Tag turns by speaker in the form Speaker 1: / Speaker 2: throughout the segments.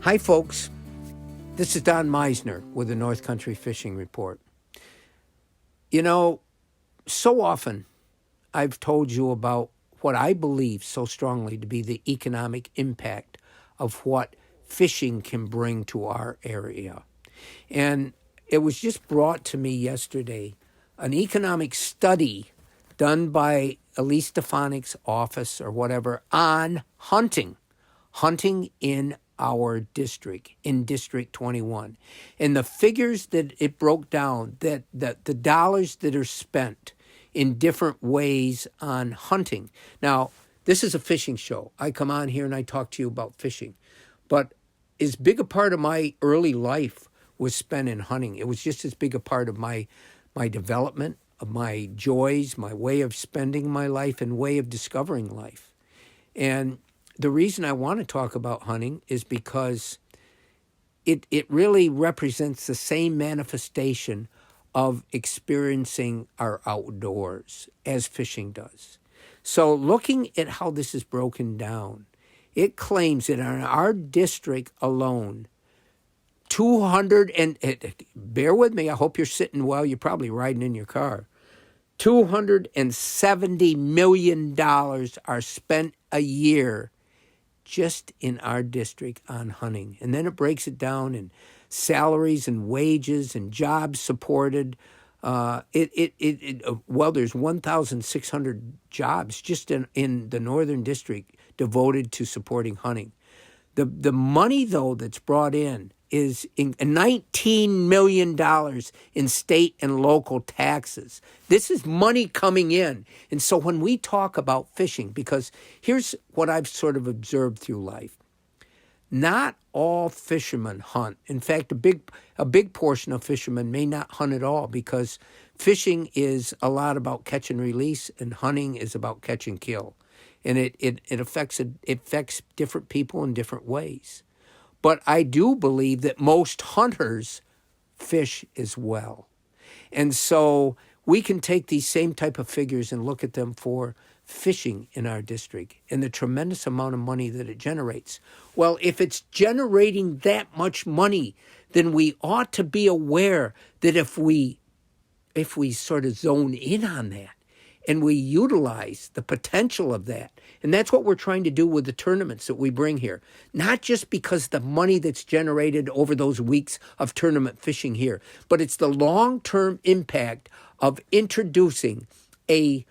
Speaker 1: Hi, folks. This is Don Meissner with the North Country Fishing Report. You know, so often I've told you about what I believe so strongly to be the economic impact of what fishing can bring to our area. And it was just brought to me yesterday, an economic study done by Elise Stefanik's office or whatever on hunting in our district, in District 21. And the figures that it broke down, that the dollars that are spent in different ways on hunting. Now, this is a fishing show. I come on here and I talk to you about fishing. But as big a part of my early life was spent in hunting. It was just as big a part of my development, of my joys, my way of spending my life, and way of discovering life. And the reason I want to talk about hunting is because it really represents the same manifestation of experiencing our outdoors as fishing does. So looking at how this is broken down, it claims that in our district alone, 200 and bear with me, I hope you're sitting well, you're probably riding in your car. $270 million are spent a year just in our district on hunting. And then it breaks it down in salaries and wages and jobs supported. Well, there's 1,600 jobs just in the Northern District devoted to supporting hunting. The money, though, that's brought in is $19 million in state and local taxes. This is money coming in. And so when we talk about fishing, because here's what I've sort of observed through life. Not all fishermen hunt. In fact, a big portion of fishermen may not hunt at all, because fishing is a lot about catch and release, and hunting is about catch and kill. And it affects different people in different ways. But I do believe that most hunters fish as well. And so we can take these same type of figures and look at them for fishing in our district and the tremendous amount of money that it generates. Well, if it's generating that much money, then we ought to be aware that if we sort of zone in on that, and we utilize the potential of that. And that's what we're trying to do with the tournaments that we bring here. Not just because the money that's generated over those weeks of tournament fishing here, but it's the long-term impact of introducing a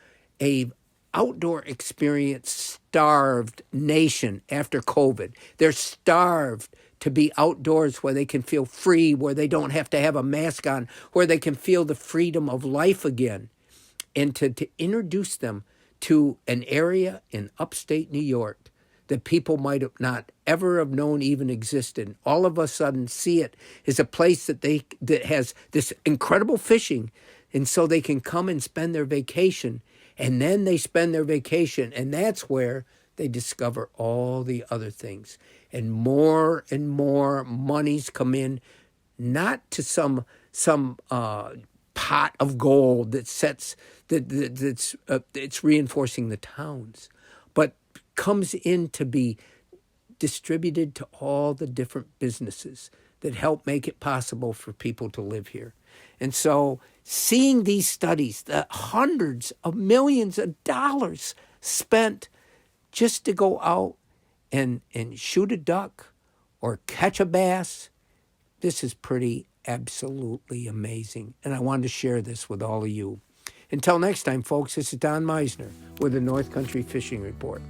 Speaker 1: outdoor experience starved nation after COVID. They're starved to be outdoors where they can feel free, where they don't have to have a mask on, where they can feel the freedom of life again. And to introduce them to an area in upstate New York that people might have not ever have known even existed. All of a sudden see it as a place that has this incredible fishing, and so they can come and spend their vacation, and then they spend their vacation, and that's where they discover all the other things. And more monies come in, not to some pot of gold that's reinforcing the towns, but comes in to be distributed to all the different businesses that help make it possible for people to live here. And so seeing these studies, the hundreds of millions of dollars spent just to go out and shoot a duck or catch a bass, this is pretty absolutely amazing. And I wanted to share this with all of you. Until next time, folks, this is Don Meissner with the North Country Fishing Report.